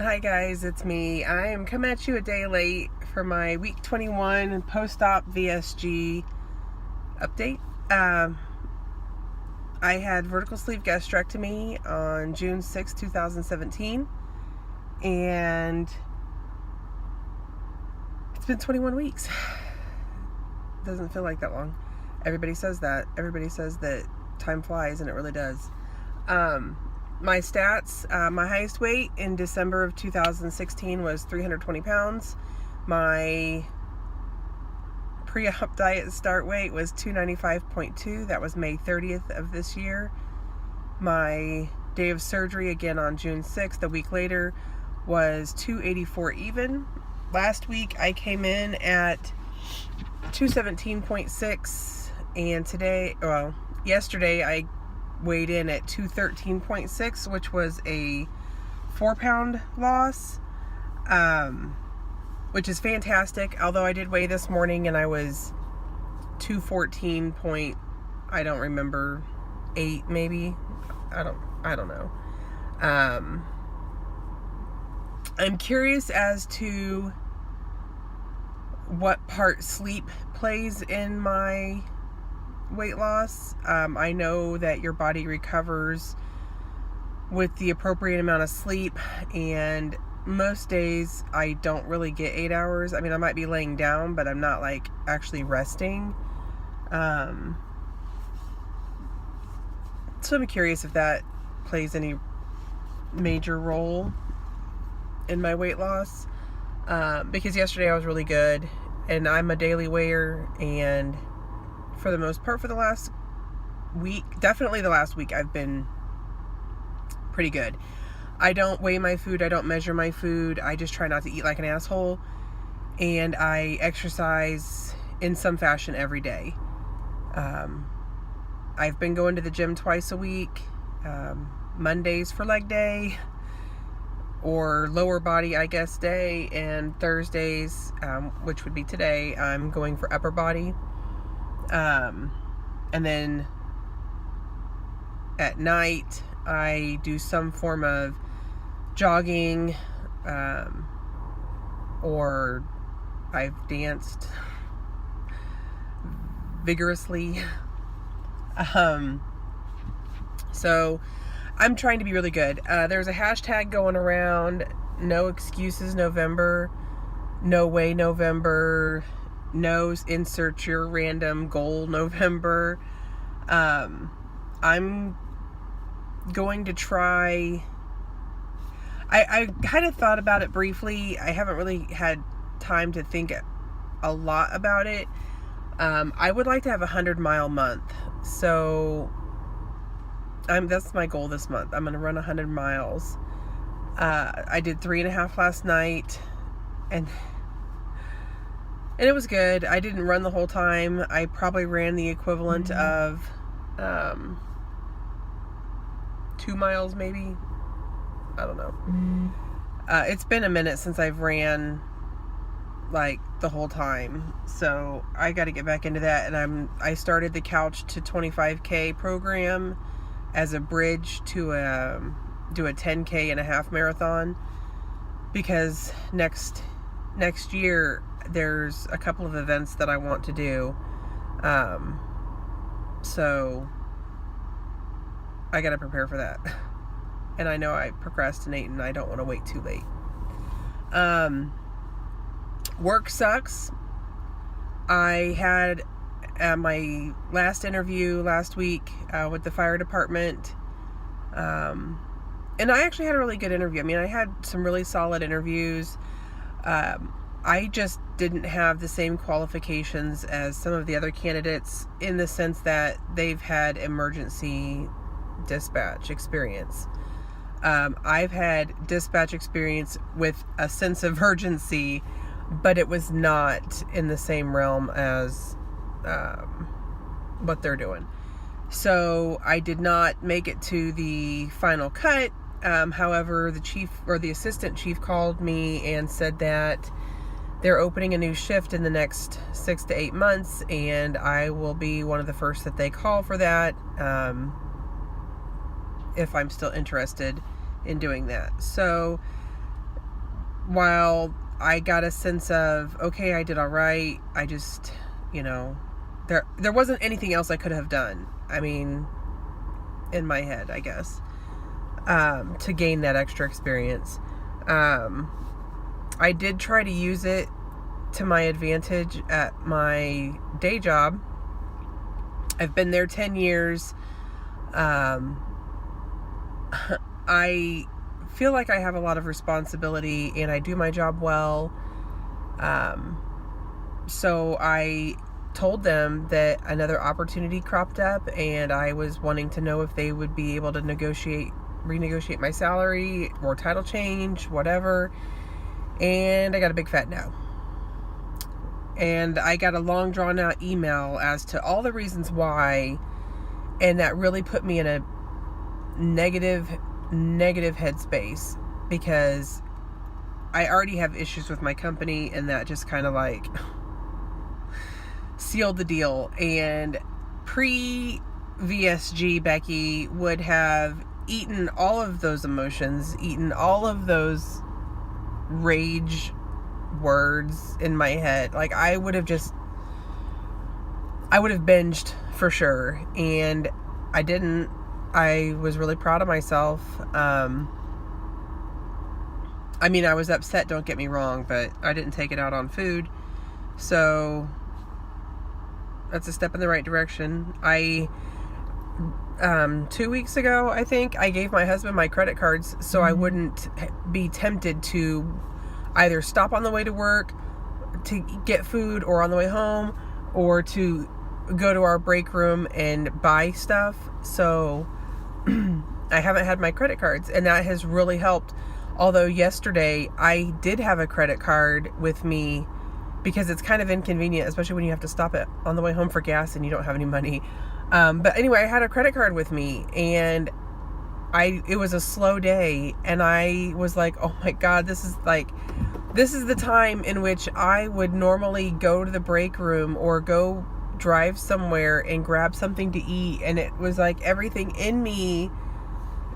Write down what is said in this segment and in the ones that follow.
Hi guys, it's me. I am coming at you a day late for my week 21 post-op VSG update. I had vertical sleeve gastrectomy on June 6, 2017, and it's been 21 weeks. Doesn't feel like that long. Everybody says that. Everybody says that time flies, and it really does. My stats, my highest weight in December of 2016 was 320 pounds. My pre-op diet start weight was 295.2. That was May 30th of this year. My day of surgery, again on June 6th, a week later, was 284 even. Last week I came in at 217.6, and yesterday I weighed in at 213.6, which was a 4-pound loss, which is fantastic. Although I did weigh this morning and I was 214 point, I don't remember, 8 maybe. I don't know. I'm curious as to what part sleep plays in my weight loss. I know that your body recovers with the appropriate amount of sleep, and most days I don't really get 8 hours. I mean, I might be laying down, but I'm not like actually resting. So I'm curious if that plays any major role in my weight loss, because yesterday I was really good, and I'm a daily weigher, and for the most part, for the last week, definitely the last week, I've been pretty good. I don't weigh my food. I don't measure my food. I just try not to eat like an asshole. And I exercise in some fashion every day. I've been going to the gym twice a week. Mondays for leg day, or lower body, I guess, day. And Thursdays, which would be today, I'm going for upper body. And then at night I do some form of jogging, or I've danced vigorously. So I'm trying to be really good. There's a hashtag going around, no excuses November, no way November, no insert your random goal November. I'm going to try. I kind of thought about it briefly. I haven't really had time to think a lot about it. I would like to have a 100-mile month. So that's my goal this month. I'm going to run 100 miles. I did 3.5 last night, and it was good. I didn't run the whole time. I probably ran the equivalent of 2 miles maybe. I don't know. It's been a minute since I've ran like the whole time, so I got to get back into that. And I started the Couch to 25K program as a bridge to do a 10K and a half marathon, because next year there's a couple of events that I want to do. So I got to prepare for that. And I know I procrastinate, and I don't want to wait too late. Work sucks. I had my last interview last week with the fire department. And I actually had a really good interview. I mean, I had some really solid interviews. I just didn't have the same qualifications as some of the other candidates, in the sense that they've had emergency dispatch experience. I've had dispatch experience with a sense of urgency, but it was not in the same realm as what they're doing. So I did not make it to the final cut. However, the chief, or the assistant chief, called me and said that they're opening a new shift in the next 6 to 8 months, and I will be one of the first that they call for that, if I'm still interested in doing that. So while I got a sense of, okay, I did all right, I just, there wasn't anything else I could have done. I mean, in my head, I guess, to gain that extra experience. I did try to use it to my advantage at my day job. I've been there 10 years. I feel like I have a lot of responsibility and I do my job well. So I told them that another opportunity cropped up and I was wanting to know if they would be able to renegotiate my salary or title change, whatever. And I got a big fat no. And I got a long drawn out email as to all the reasons why, and that really put me in a negative headspace, because I already have issues with my company, and that just kind of like sealed the deal. And pre VSG Becky would have eaten all of those emotions, eaten all of those rage words in my head. Like I would have binged for sure, and I didn't. I was really proud of myself. I mean, I was upset, don't get me wrong, but I didn't take it out on food. So that's a step in the right direction. 2 weeks ago, I think, I gave my husband my credit cards so I wouldn't be tempted to either stop on the way to work to get food, or on the way home, or to go to our break room and buy stuff. So I haven't had my credit cards, and that has really helped. Although yesterday I did have a credit card with me, because it's kind of inconvenient, especially when you have to stop it on the way home for gas and you don't have any money. But anyway, I had a credit card with me, and it was a slow day, and I was like, oh my God, this is the time in which I would normally go to the break room or go drive somewhere and grab something to eat. And it was like everything in me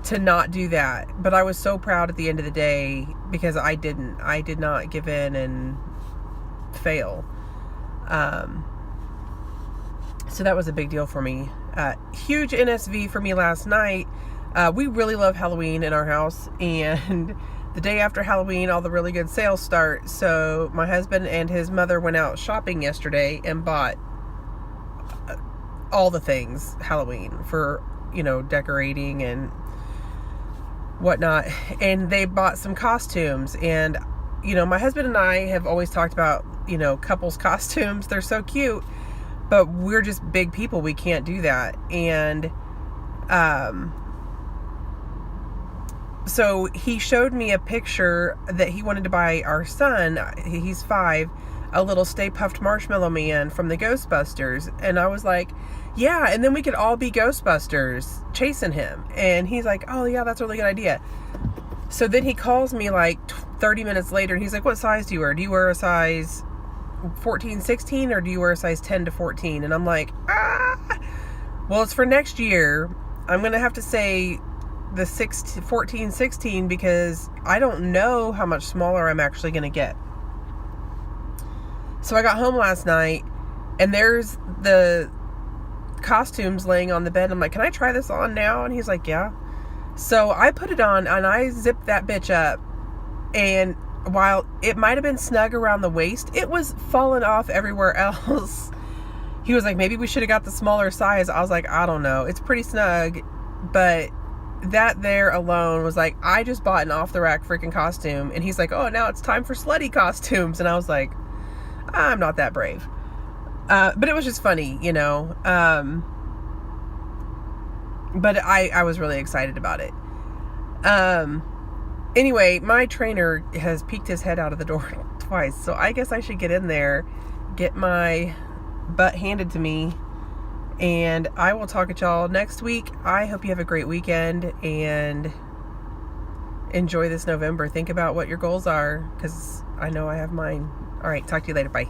to not do that. But I was so proud at the end of the day, because I did not give in and fail. So that was a big deal for me. Huge NSV for me last night. We really love Halloween in our house, and the day after Halloween, all the really good sales start. So my husband and his mother went out shopping yesterday and bought all the things Halloween for, decorating and whatnot. And they bought some costumes. And, my husband and I have always talked about, couples costumes. They're so cute, but we're just big people. We can't do that. And, so he showed me a picture that he wanted to buy our son, he's 5, a little Stay Puft Marshmallow Man from the Ghostbusters. And I was like, yeah, and then we could all be Ghostbusters chasing him. And he's like, oh yeah, that's a really good idea. So then he calls me like 30 minutes later, and he's like, what size do you wear? Do you wear a size 14, 16, or do you wear a size 10 to 14? And I'm like, well, it's for next year. I'm going to have to say the 14, 16, because I don't know how much smaller I'm actually going to get. So I got home last night, and there's the costumes laying on the bed. I'm like, can I try this on now? And he's like, yeah. So I put it on, and I zipped that bitch up, and while it might have been snug around the waist, it was falling off everywhere else. He was like, maybe we should have got the smaller size. I was like, I don't know, it's pretty snug. But that there alone was like, I just bought an off the rack freaking costume. And he's like, oh, now it's time for slutty costumes. And I was like, I'm not that brave. But it was just funny, but I was really excited about it. Anyway, my trainer has peeked his head out of the door twice, so I guess I should get in there, get my butt handed to me, and I will talk at y'all next week. I hope you have a great weekend and enjoy this November. Think about what your goals are, because I know I have mine. All right, talk to you later. Bye.